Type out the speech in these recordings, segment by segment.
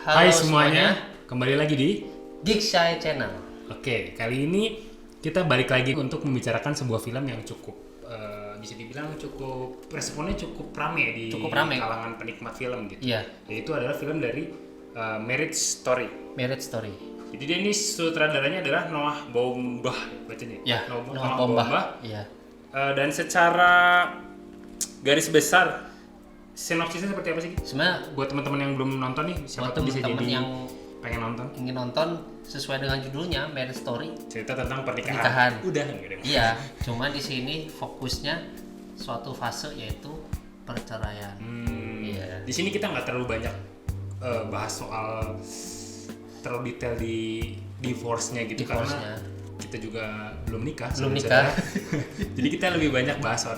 Hai semuanya, kembali lagi di Geekshy Channel. Oke, kali ini kita balik lagi untuk membicarakan sebuah film yang cukup bisa dibilang cukup responnya cukup rame di kalangan penikmat film gitu. Iya. Yaitu adalah film dari Marriage Story. Marriage Story. Jadi dia ini sutradaranya adalah Noah Baumbach bacanya. Ya, Noah Baumbach. Iya. Dan secara garis besar sinopsisnya seperti apa sih? Sebenarnya Buat teman-teman yang belum nonton nih, siapa buat bisa teman-teman jadi yang pengen nonton? ingin nonton sesuai dengan judulnya Marriage Story. Cerita tentang pernikahan. Udah enggak ada. Iya, cuma di sini fokusnya suatu fase yaitu perceraian. Iya. Di sini kita nggak terlalu banyak bahas soal terlalu detail di divorce-nya gitu karena kita juga belum nikah. Jadi kita lebih banyak bahas soal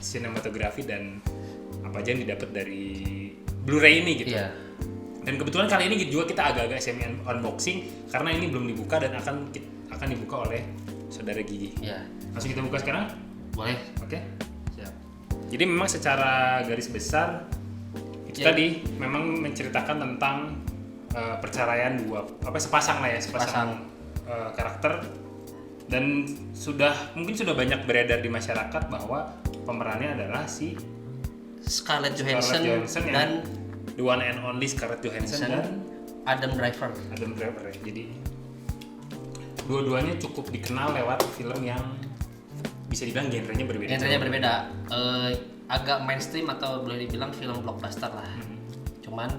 sinematografi dan apa aja yang didapat dari Blu-ray ini gitu. Iya. Dan kebetulan kali ini juga kita agak-agak semi unboxing karena ini belum dibuka dan akan dibuka oleh saudara Gigi. Iya. Langsung kita buka sekarang? Boleh. Oke. Siap. Jadi memang secara garis besar itu tadi memang menceritakan tentang perceraian sepasang karakter, dan mungkin sudah banyak beredar di masyarakat bahwa pemerannya adalah si Scarlett Johansson dan the one and only Scarlett Johansson dan Adam Driver ya. Jadi dua-duanya cukup dikenal lewat film yang bisa dibilang genrenya berbeda. Agak mainstream atau boleh dibilang film blockbuster lah. Cuman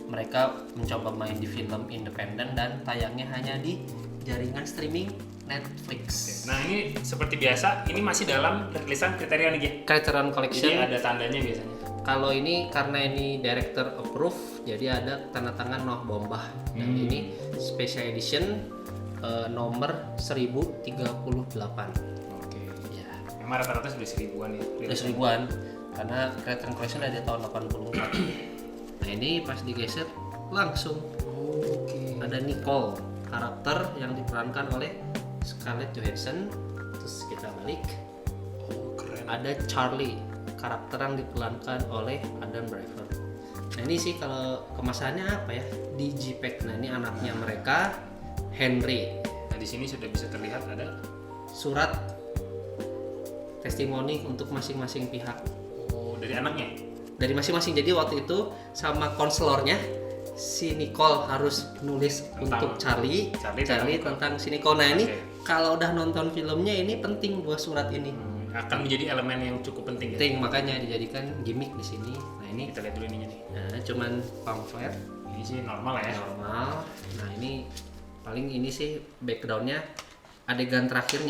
mereka mencoba main di film independen dan tayangnya hanya di jaringan streaming Netflix. Nah ini seperti biasa, ini masih dalam rilisan kriteria nih. Criterion Collection. Jadi ada tandanya biasanya. Kalau ini karena ini director approve, jadi ada tanda tangan Noah Baumbach. Dan ini special edition nomor 1038. Oke. Ya. Memang rata-rata sudah 1000-an ya. Udah 1000-an. Karena Criterion Collection dari tahun 84. Nah ini pas digeser langsung. Ada Nicole, karakter yang diperankan oleh Scarlett Johansson. Terus kita balik. Keren. Ada Charlie, karakter yang diperankan oleh Adam Driver. Nah ini sih kalau kemasannya apa ya? Digipack. Nah ini anaknya mereka, Henry. Nah di sini sudah bisa terlihat ada surat testimoni untuk masing-masing pihak. Oh, dari anaknya? Dari masing-masing. Jadi waktu itu sama konselornya si Nicole harus nulis untuk Charlie tentang si Nicole. Nah ini kalau udah nonton filmnya ini penting dua surat ini. Akan menjadi elemen yang cukup penting ya. Makanya dijadikan gimmick di sini. Nah ini kita lihat dulu ininya nih. Nah cuman pamflet. Ini sih normal ya. Normal. Nah ini paling ini sih backgroundnya adegan terakhir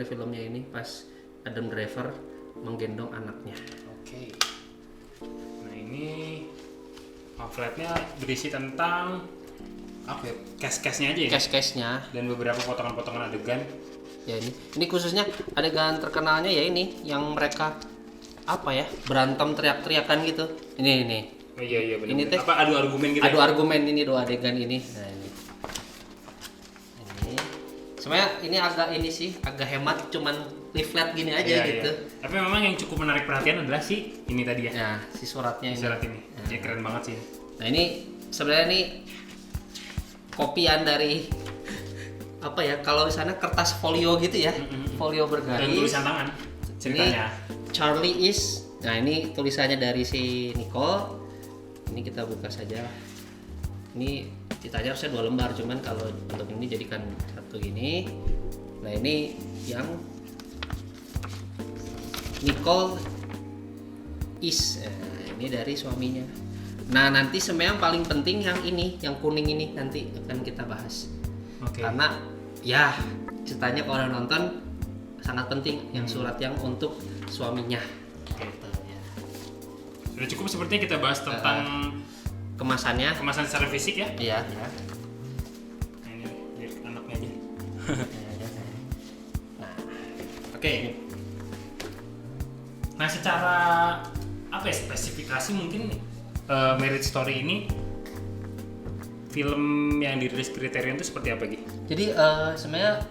filmnya ini pas Adam Driver menggendong anaknya. Oke. Nah ini pamfletnya berisi tentang apa ya? Case-nya aja ya. Case-nya dan beberapa potongan-potongan adegan. Ya ini khususnya adegan terkenalnya ya ini yang mereka apa ya berantem teriak-teriakan gitu. Ini. Oh iya benar. Ini teh apa adu argumen gitu. Argumen ini dua adegan ini. Nah ini. Sebenarnya ini agak hemat cuman leaflet gini aja gitu. Iya. Tapi memang yang cukup menarik perhatian adalah ini tadi ya. Nah, si suratnya Surat ini. Jadi keren banget sih. Nah, ini sebenarnya nih kopian dari apa ya? Kalau di sana kertas folio gitu ya. Folio bergaris. Dan tulisan tangan ceritanya. Ini Charlie is. Nah, ini tulisannya dari si Nicole. Ini kita buka saja. Ini ceritanya harusnya 2 lembar, cuman kalau untuk ini jadikan satu gini. Nah, ini yang Nicole is. Ini dari suaminya. Nah, nanti sebenarnya yang paling penting yang ini, yang kuning ini nanti akan kita bahas. Oke. Karena ya ceritanya kalau udah nonton sangat penting yang surat yang untuk suaminya. Oke. Sudah cukup sepertinya kita bahas tentang kemasan secara fisik ya. Iya. Nah, ini lihat anaknya aja. Nah, oke. Nah, secara apa ya spesifikasi mungkin Marriage Story ini film yang dirilis Criterion itu seperti apa gitu? Jadi sebenarnya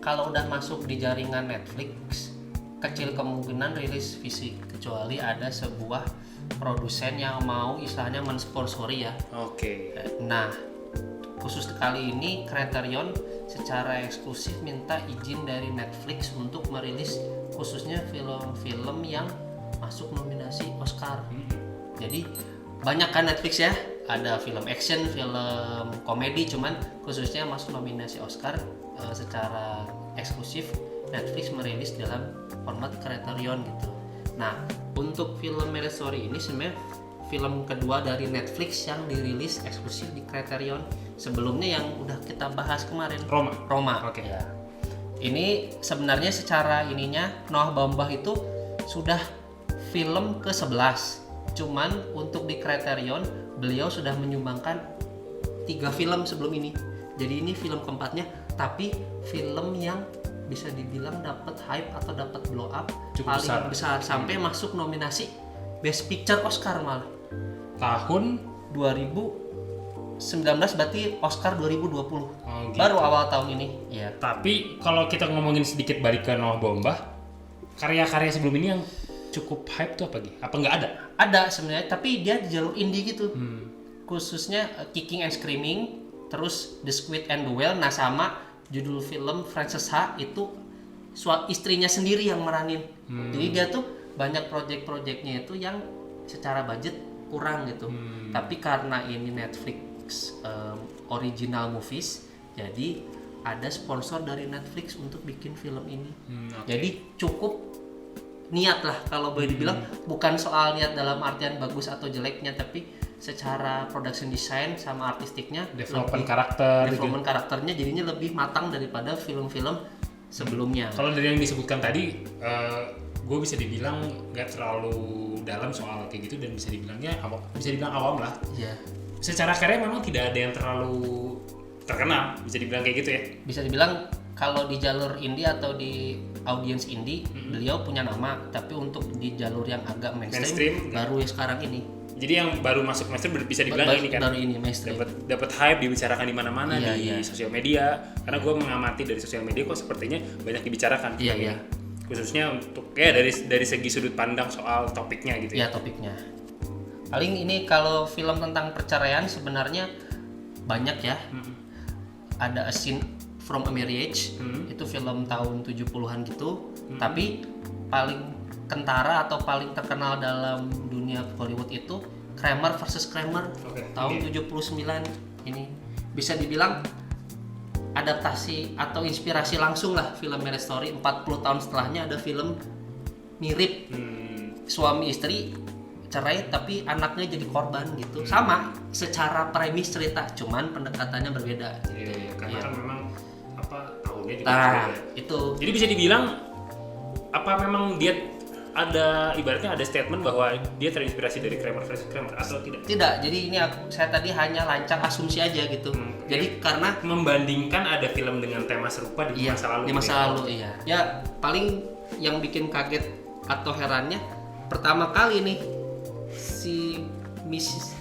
kalau udah masuk di jaringan Netflix kecil kemungkinan rilis fisik kecuali ada sebuah produsen yang mau istilahnya mensponsori ya. Oke. Nah, khusus kali ini Criterion secara eksklusif minta izin dari Netflix untuk merilis khususnya film-film yang masuk nominasi Oscar. Jadi banyak kan Netflix ya, ada film action, film komedi, cuman khususnya masuk nominasi Oscar secara eksklusif Netflix merilis dalam format Criterion gitu. Nah, untuk film Marriage Story ini sebenarnya film kedua dari Netflix yang dirilis eksklusif di Criterion. Sebelumnya yang udah kita bahas kemarin, Roma. Oke. Ya. Ini sebenarnya secara ininya Noah Baumbach itu sudah film ke-11. Cuman untuk di Criterion beliau sudah menyumbangkan 3 film sebelum ini. Jadi ini film keempatnya, tapi film yang bisa dibilang dapat hype atau dapat blow up cukup paling besar sampai masuk nominasi Best Picture Oscar malah. Tahun 2019 berarti Oscar 2020. gitu. Baru awal tahun ini. Iya. Tapi kalau kita ngomongin sedikit balik ke Noah Baumbach, karya-karya sebelum ini yang cukup hype tuh apa gitu? Apa nggak ada? Ada sebenarnya, tapi dia di jalur indie gitu. Khususnya Kicking and Screaming, terus The Squid and the Whale, nah sama judul film Frances Ha itu istrinya sendiri yang meranin. Jadi dia tuh banyak project-projectnya itu yang secara budget kurang gitu. Tapi karena ini Netflix original movies, jadi ada sponsor dari Netflix untuk bikin film ini. Jadi cukup niat lah kalau boleh dibilang, bukan soal niat dalam artian bagus atau jeleknya, tapi secara production design sama artistiknya, development karakternya jadinya lebih matang daripada film-film sebelumnya. Kalau dari yang disebutkan tadi, gue bisa dibilang nggak terlalu dalam soal kayak gitu dan bisa dibilang awam lah. Iya. Secara karya memang tidak ada yang terlalu terkenal, bisa dibilang kayak gitu ya. Bisa dibilang kalau di jalur indie atau di audience indie, beliau punya nama, tapi untuk di jalur yang agak mainstream baru ya sekarang ini. Jadi yang baru masuk mainstream bisa dibilang ini kan. Baru ini mainstream. Dapat hype, dibicarakan di mana-mana, iya. sosial media. Karena gue mengamati dari sosial media kok sepertinya banyak dibicarakan. Iya. Khususnya untuk dari segi sudut pandang soal topiknya gitu ya. Iya, topiknya. Paling ini kalau film tentang perceraian sebenarnya banyak ya. Ada A Scene from a Marriage, itu film tahun 70-an gitu. Tapi paling kentara atau paling terkenal dalam dunia Hollywood itu Kramer vs Kramer tahun 79. Ini bisa dibilang adaptasi atau inspirasi langsung lah film Marriage Story. 40 tahun setelahnya ada film mirip, suami istri cerai tapi anaknya jadi korban gitu. Sama secara premis cerita, cuman pendekatannya berbeda. Iya, karena kan memang tahunnya juga berbeda. Itu. Jadi bisa dibilang apa memang dia ibaratnya ada statement bahwa dia terinspirasi dari Kramer vs Kramer atau tidak? Tidak, jadi ini saya tadi hanya lancang asumsi aja gitu. Jadi karena membandingkan ada film dengan tema serupa di masa lalu. Di masa lalu, iya. Ya paling yang bikin kaget atau herannya, pertama kali nih si Miss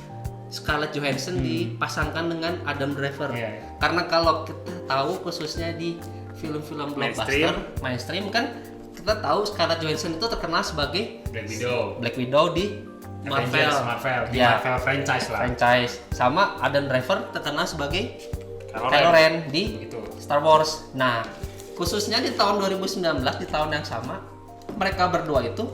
Scarlett Johansson dipasangkan dengan Adam Driver. Karena kalau kita tahu khususnya di film-film blockbuster mainstream kan, kita tahu Scarlett Johansson itu terkenal sebagai Black Widow di Marvel franchise. Sama Adam Driver terkenal sebagai Kylo Ren di Star Wars. Nah, khususnya di tahun 2019, di tahun yang sama, mereka berdua itu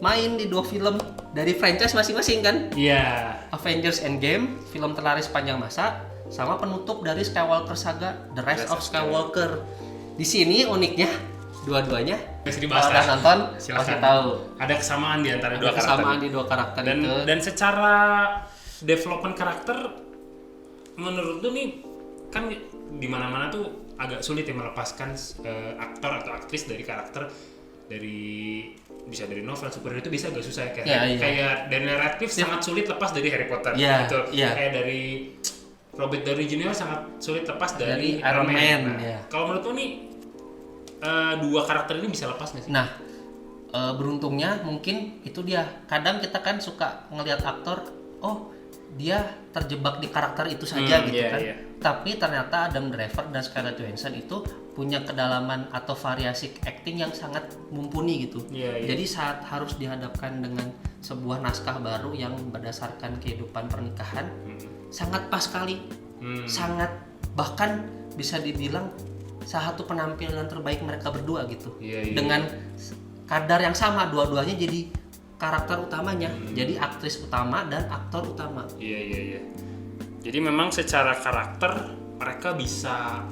main di 2 film dari franchise masing-masing kan? Iya. Avengers Endgame, film terlaris sepanjang masa, sama penutup dari Skywalker Saga, The Rise of Skywalker. Di sini uniknya dua-duanya kalau udah nonton pasti tahu ada kesamaan di antara dua karakter itu. Dan secara development karakter menurut lu nih kan di mana-mana tuh agak sulit ya melepaskan aktor atau aktris dari karakter, bisa dari novel superhero itu bisa agak susah kayak Daniel Radcliffe sangat sulit lepas dari Harry Potter gitu. Kayak dari Robert Downey Jr. sangat sulit lepas dari Iron Man. Kalau menurut lu nih 2 karakter ini bisa lepas nggak sih? Nah, beruntungnya mungkin itu dia. Kadang kita kan suka ngelihat aktor, dia terjebak di karakter itu saja gitu iya, kan. iya. Tapi ternyata Adam Driver dan Scarlett Johansson itu punya kedalaman atau variasi acting yang sangat mumpuni gitu. Iya, iya. Jadi saat harus dihadapkan dengan sebuah naskah baru yang berdasarkan kehidupan pernikahan, sangat pas sekali. Sangat, bahkan bisa dibilang salah satu penampilan terbaik mereka berdua gitu. Iya, iya. Dengan kadar yang sama, dua-duanya jadi karakter utamanya, jadi aktris utama dan aktor utama. Iya. Jadi memang secara karakter mereka bisa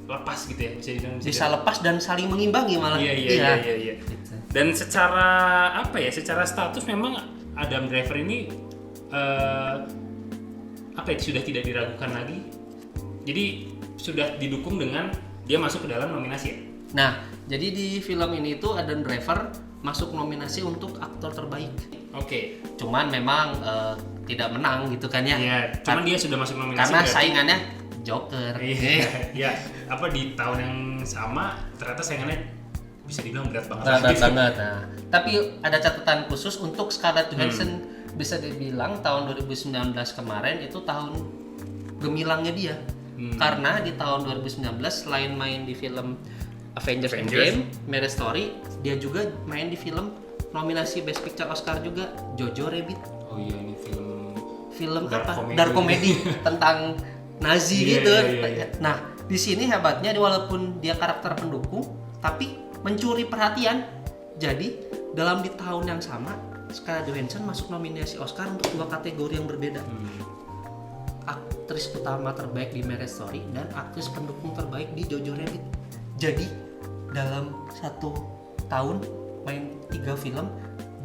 lepas gitu ya, bisa lepas dan saling mengimbangi malah. Iya. Gitu. Dan secara apa ya? Secara status memang Adam Driver ini sudah tidak diragukan lagi. Jadi sudah didukung dengan dia masuk ke dalam nominasi ya? Nah, jadi di film ini tuh Adam Driver masuk nominasi untuk aktor terbaik. Oke. Cuman memang tidak menang gitu kan ya. Iya, cuman dia sudah masuk nominasi. Karena saingannya Joker. Iya. Apa di tahun yang sama ternyata saingannya bisa dibilang berat banget. Berat banget. Nah, tapi ada catatan khusus untuk Scarlett Johansson. Bisa dibilang tahun 2019 kemarin itu tahun gemilangnya dia. Karena di tahun 2019 selain main di film Avengers Endgame, Marriage Story, dia juga main di film nominasi Best Picture Oscar juga, Jojo Rabbit. Oh iya, ini film dark comedy tentang Nazi gitu. Iya. Nah, di sini hebatnya walaupun dia karakter pendukung, tapi mencuri perhatian. Jadi dalam di tahun yang sama, Scarlett Johansson masuk nominasi Oscar untuk 2 kategori yang berbeda. Aktris utama terbaik di Marriage Story dan aktris pendukung terbaik di Jojo Rabbit. Jadi dalam 1 tahun main 3 film,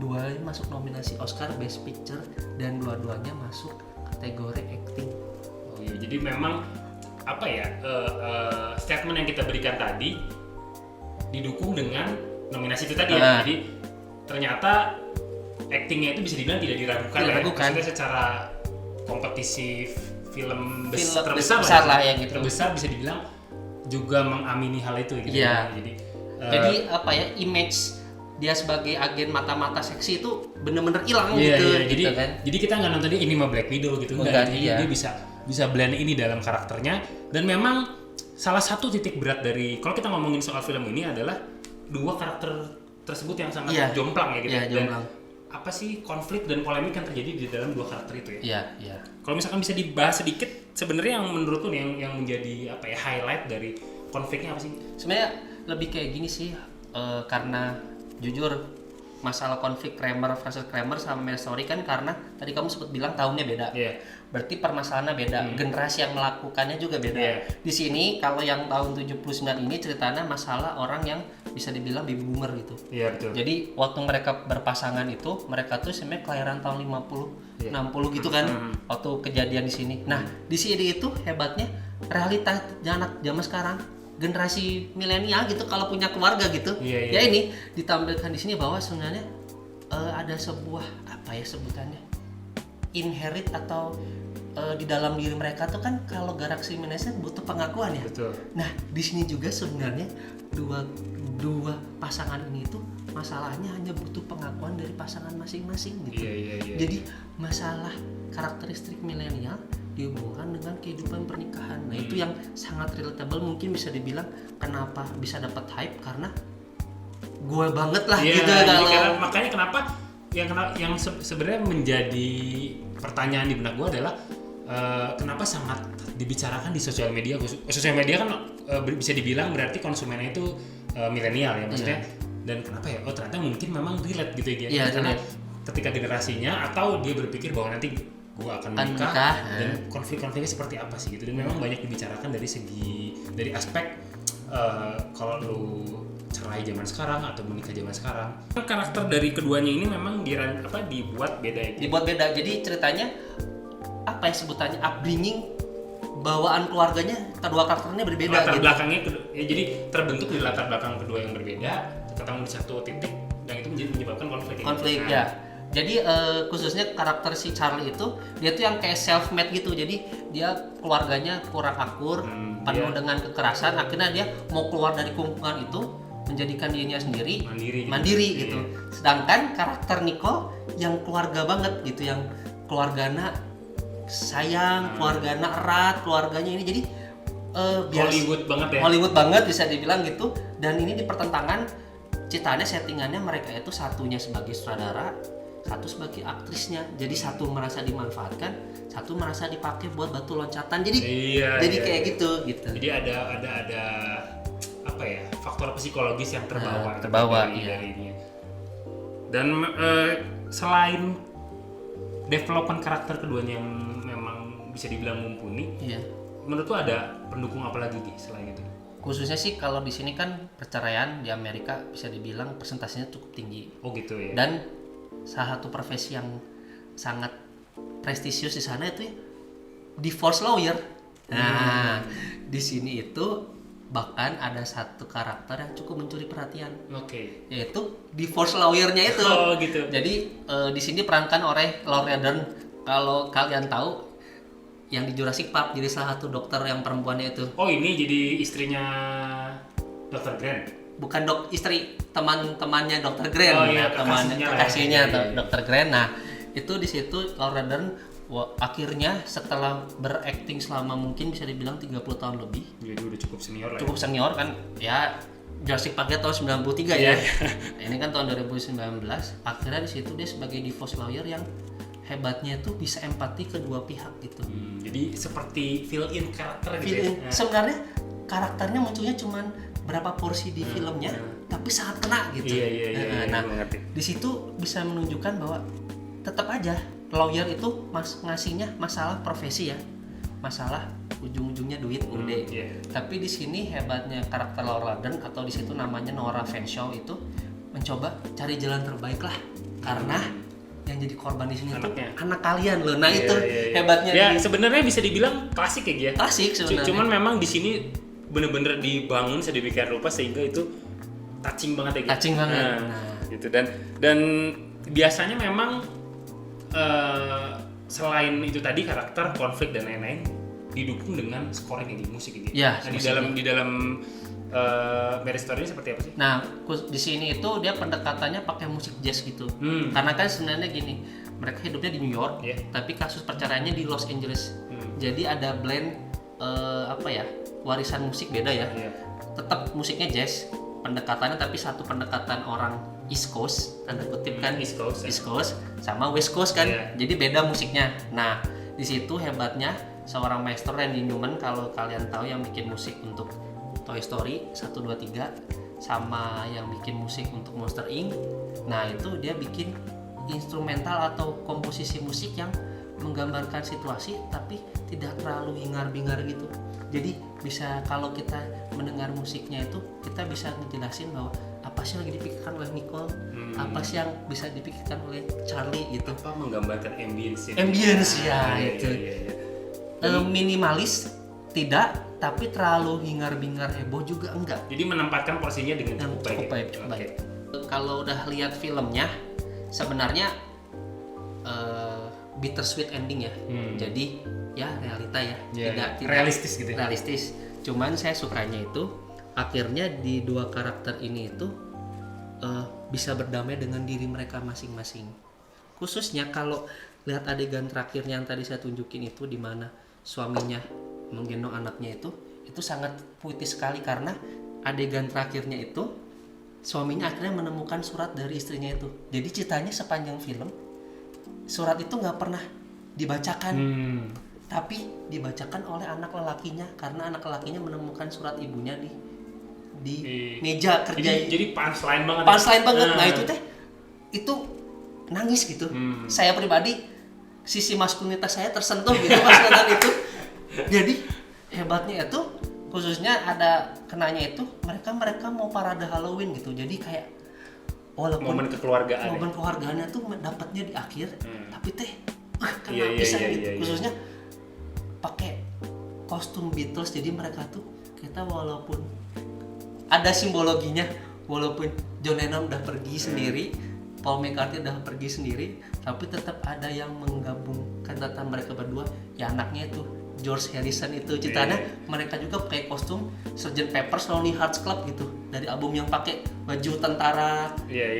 2 masuk nominasi Oscar Best Picture dan dua-duanya masuk kategori acting. Oh iya, jadi memang apa ya, statement yang kita berikan tadi didukung dengan nominasi itu tadi ya. Jadi ternyata actingnya itu bisa dibilang tidak diragukan ya. Maksudnya secara kompetisi film terbesar lah ya gitu. Terbesar bisa dibilang juga mengamini hal itu gitu. Iya. Jadi apa ya, image dia sebagai agen mata-mata seksi itu bener-bener hilang gitu. Iya. Kan? Jadi kita nggak nonton dia ini mah Black Widow gitu, enggak. Dia bisa blend ini dalam karakternya. Dan memang salah satu titik berat dari kalau kita ngomongin soal film ini adalah 2 karakter tersebut yang sangat jomplang ya gitu. Iya, jomplang. Dan apa sih konflik dan polemik yang terjadi di dalam 2 karakter itu ya? Iya. Kalau misalkan bisa dibahas sedikit, sebenarnya yang menurut lu yang menjadi apa ya, highlight dari konfliknya apa sih? Sebenarnya lebih kayak gini sih, karena jujur masalah konflik Kramer versus Kramer sama Marriage Story kan karena tadi kamu sempat bilang tahunnya beda. Berarti permasalahannya beda, generasi yang melakukannya juga beda. Di sini kalau yang tahun 79 ini ceritanya masalah orang yang bisa dibilang baby boomer gitu. Iya, betul. Jadi waktu mereka berpasangan itu, mereka tuh sebenarnya kelahiran tahun 50, 60 gitu kan, waktu kejadian di sini. Nah, di sini itu hebatnya realitas anak zaman sekarang, generasi milenial gitu kalau punya keluarga gitu. Ya ini ditampilkan di sini bahwa sebenarnya ada sebuah apa ya sebutannya, inherit atau di dalam diri mereka tuh kan kalau galaksi Millennials butuh pengakuan ya. Betul. Nah, di sini juga sebenarnya dua pasangan ini tuh masalahnya hanya butuh pengakuan dari pasangan masing-masing gitu. Iya. Jadi masalah karakteristik milenial dihubungkan dengan kehidupan pernikahan. Nah, itu yang sangat relatable, mungkin bisa dibilang kenapa bisa dapat hype karena gue banget lah gitu kalau. Makanya kenapa yang sebenarnya menjadi pertanyaan di benak gue adalah kenapa sangat dibicarakan di sosial media. Sosial media kan bisa dibilang berarti konsumennya itu milenial ya maksudnya. Dan kenapa ya? Oh ternyata mungkin memang relate gitu ya. Karena ketika generasinya atau dia berpikir bahwa nanti gue akan menikah dan konflik-konfliknya seperti apa sih gitu. Dan memang banyak dibicarakan dari aspek kalau lu cerai zaman sekarang atau menikah zaman sekarang. Karakter dari keduanya ini memang dibuat beda ya. Dibuat beda. Jadi ceritanya apa ya sebutannya, upbringing, bawaan keluarganya kedua karakternya berbeda. Latar belakangnya ya, jadi terbentuk di latar belakang kedua yang berbeda, ketemu di satu titik dan itu menyebabkan konflik ya. Jadi khususnya karakter si Charlie itu dia tuh yang kayak self made gitu. Jadi dia keluarganya kurang akur, penuh dengan kekerasan. Akhirnya dia mau keluar dari kumpulan itu, menjadikan dirinya sendiri mandiri gitu. Sedangkan karakter Nicole yang keluarga banget gitu, yang keluarganya sayang, keluarganya erat, keluarganya ini jadi Hollywood banget ya. Hollywood banget bisa dibilang gitu. Dan ini di pertentangan ceritanya settingannya mereka itu satunya sebagai sutradara, satu sebagai aktrisnya. Jadi satu merasa dimanfaatkan, satu merasa dipakai buat batu loncatan. Jadi kayak gitu. Jadi ada apa ya, faktor psikologis yang terbawa dari ini. Dan selain development karakter keduanya yang memang bisa dibilang mumpuni, menurut lu ada pendukung apa lagi selain itu? Khususnya sih kalau di sini kan perceraian di Amerika bisa dibilang persentasenya cukup tinggi. Oh gitu ya. Dan salah satu profesi yang sangat prestisius di sana itu divorce lawyer. Nah, di sini itu bahkan ada satu karakter yang cukup mencuri perhatian. Oke. Yaitu divorce lawyer-nya itu. Oh gitu. Jadi di sini perankan oleh Laura Dern. Kalau kalian tahu yang di Jurassic Park jadi salah satu dokter yang perempuannya itu. Oh ini jadi istrinya Dr. Grant? Bukan istri, teman-temannya Dr. Grant. Oh iya, kekasihnya Dr. Grant. Nah itu di situ Laura Dern akhirnya setelah berakting selama mungkin bisa dibilang 30 tahun lebih. Jadi udah cukup senior lah. Cukup senior kan ya. Jurassic Park tahun 93 ya. Nah, ini kan tahun 2019. Akhirnya di situ dia sebagai divorce lawyer yang hebatnya itu bisa empati kedua pihak gitu. Jadi seperti fill in karakter gitu ya. Sebenarnya karakternya munculnya cuman berapa porsi di filmnya, tapi sangat kena gitu. Iya, nah, di situ bisa menunjukkan bahwa tetap aja lawyer itu ngasihnya masalah profesi ya, masalah ujung-ujungnya duit udah. Tapi di sini hebatnya karakter Laura Dern atau di situ namanya Nora Fanshawe itu mencoba cari jalan terbaik lah, karena yang jadi korban di sini tuh anak kalian loh. Nah itu hebatnya. Ya sebenarnya bisa dibilang klasik ya Gia. Klasik sebenarnya. Cuman memang di sini bener-bener dibangun sedemikian rupa sehingga itu touching banget ya Gia. Touching banget. Nah. Gitu dan biasanya memang selain itu tadi karakter, konflik dan lain-lain didukung dengan scoring ini, musik ini. Ya, nah, di dalam Marriage Story ini seperti apa sih? Nah, di sini itu dia pendekatannya pakai musik jazz gitu. Karena kan sebenarnya gini, mereka hidupnya di New York, tapi kasus perceraiannya di Los Angeles. Jadi ada blend warisan musik beda ya. Tetap musiknya jazz, pendekatannya tapi satu pendekatan orang East Coast, tanda kutip kan East Coast sama West Coast kan. Jadi beda musiknya. Nah, di situ hebatnya seorang maestro Randy Newman, kalau kalian tahu yang bikin musik untuk Toy Story 1, 2, 3 sama yang bikin musik untuk Monster Inc. Nah itu dia bikin instrumental atau komposisi musik yang menggambarkan situasi tapi tidak terlalu hingar-bingar gitu. Jadi bisa kalau kita mendengar musiknya itu kita bisa ngejelasin bahwa apa sih yang lagi dipikirkan oleh Nicole, apa sih yang bisa dipikirkan oleh Charlie gitu. Apa menggambarkan ambience ya itu. Minimalis tidak, tapi terlalu hingar-bingar heboh juga enggak. Jadi menempatkan porsinya dengan cukup baik. Kalau udah lihat filmnya, sebenarnya bittersweet ending ya. Jadi ya realita ya, tidak realistis gitu. Realistis. Cuman saya sukanya itu akhirnya di dua karakter ini itu bisa berdamai dengan diri mereka masing-masing. Khususnya kalau lihat adegan terakhirnya yang tadi saya tunjukin itu di mana suaminya menggendong anaknya itu sangat puitis sekali, karena adegan terakhirnya itu suaminya akhirnya menemukan surat dari istrinya itu. Jadi ceritanya sepanjang film surat itu nggak pernah dibacakan, tapi dibacakan oleh anak lelakinya, karena anak lelakinya menemukan surat ibunya di meja kerja. Jadi punchline banget. Nah itu nangis gitu. Saya pribadi sisi maskulinitas saya tersentuh gitu pas nonton itu. Jadi hebatnya itu khususnya ada kenanya itu mereka mau parade Halloween gitu. Jadi kayak walaupun momen kekeluargaannya tuh dapatnya di akhir, tapi kena pisan gitu. Khususnya pakai kostum Beatles, jadi mereka tuh kita walaupun ada simbologinya, walaupun John Lennon udah pergi sendiri, Paul McCartney udah pergi sendiri, tapi tetap ada yang menggabungkan data mereka berdua. Ya anaknya itu George Harrison itu ceritanya mereka juga pakai kostum Sgt. Pepper's Lonely Hearts Club gitu, dari album yang pakai baju tentara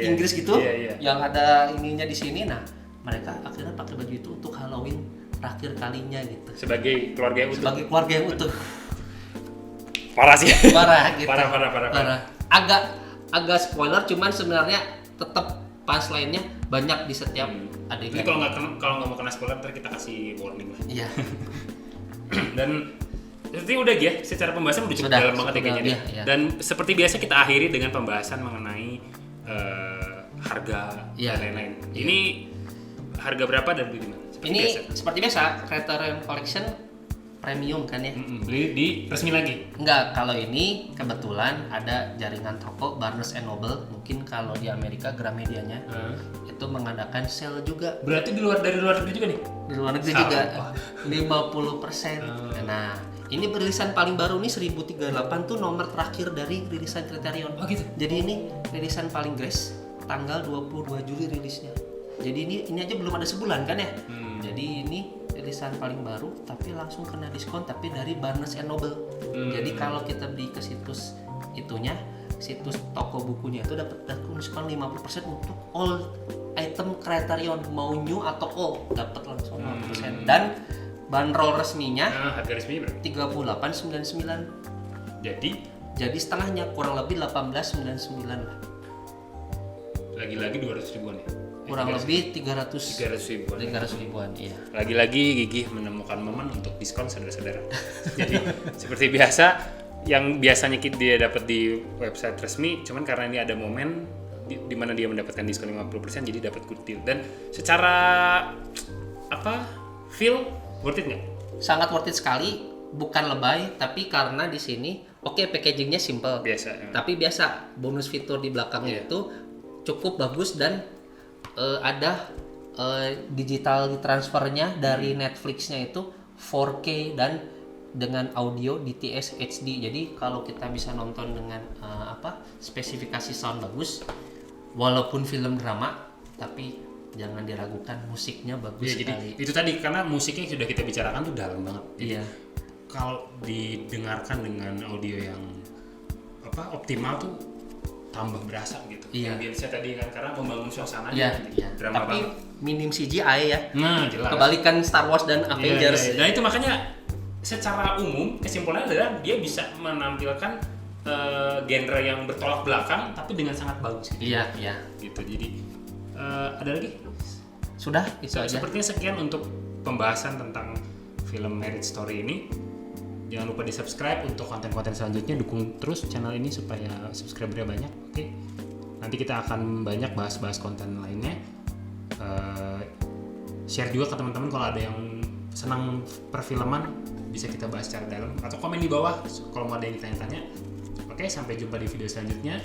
Inggris gitu, yang ada ininya di sini. Nah mereka akhirnya pakai baju itu untuk Halloween terakhir kalinya gitu. Sebagai keluarga yang utuh. Sebagai keluarga yang utuh. Parah sih. Parah gitu. Parah. Agak spoiler, cuman sebenarnya tetap punchline-nya banyak di setiap Jadi adegan. kalau nggak mau kena spoiler, ntar kita kasih warning lah. Iya. Dan seperti udah ya, secara pembahasan udah cukup Sudah, dalam banget ya kayaknya. iya. Dan seperti biasa kita akhiri dengan pembahasan mengenai harga Iya. dan lain-lain. Iya. Ini harga berapa dan beli di mana? Seperti biasa, Criterion Collection premium kan ya. Beli di resmi lagi. Enggak, kalau ini kebetulan ada jaringan toko Barnes & Noble, mungkin kalau di Amerika Gramedianya itu mengadakan sale juga. Berarti dari luar negeri juga nih? Di luar negeri juga 50%. Nah, ini rilisan paling baru nih 1038 tuh nomor terakhir dari rilisan Criterion. Oh gitu. Jadi ini rilisan paling grace, tanggal 22 Juli rilisnya. Jadi ini aja belum ada sebulan kan ya. Jadi ini rilisan paling baru tapi langsung kena diskon, tapi dari Barnes & Noble. Jadi kalau kita beli ke situs itunya, situs toko bukunya itu dapat diskon 50% untuk all item Criterion, mau new atau old dapat langsung 50%. Dan bandrol resminya Harga resminya berapa? 38,99. Jadi setengahnya kurang lebih 18,99 lah. lagi-lagi 200 ribuan ya? Kurang lebih 300 ribuan. 300 ribuan, iya. Lagi-lagi Gigih menemukan momen untuk diskon saudara-saudara. Jadi seperti biasa, yang biasanya dia dapat di website resmi, cuman karena ini ada momen di mana dia mendapatkan diskon 50%, jadi dapat good deal. Dan secara feel worth it nggak? Sangat worth it sekali, bukan lebay, tapi karena di sini packagingnya simple. Biasa. Ya. Tapi biasa bonus fitur di belakangnya itu cukup bagus, dan ada digital transfernya dari Netflixnya itu 4K dan dengan audio DTS HD. Jadi kalau kita bisa nonton dengan spesifikasi sound bagus, walaupun film drama, tapi jangan diragukan musiknya bagus sekali. Jadi itu tadi, karena musiknya sudah kita bicarakan tuh dalam banget. Jadi, iya. kalau didengarkan dengan audio yang optimal tuh tambah berasa gitu. Iya. Yang biasa tadi kan, karena membangun suasananya. Iya. Drama Tapi banget. minim CGI ya. Nah, jelas. Kebalikan Star Wars dan Avengers. Iya. Nah, itu makanya secara umum kesimpulannya adalah dia bisa menampilkan genre yang bertolak belakang tapi dengan sangat bagus gitu. Iya. Gitu. Jadi ada lagi? Sudah, itu aja. Sepertinya sekian untuk pembahasan tentang film Marriage Story ini. Jangan lupa di subscribe untuk konten-konten selanjutnya. Dukung terus channel ini supaya subscribernya banyak. Oke. Nanti kita akan banyak bahas-bahas konten lainnya. Share juga ke teman-teman kalau ada yang senang perfilman, bisa kita bahas secara dalam, atau komen di bawah kalau mau ada yang ditanya-tanya. Oke, sampai jumpa di video selanjutnya.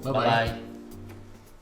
Bye-bye.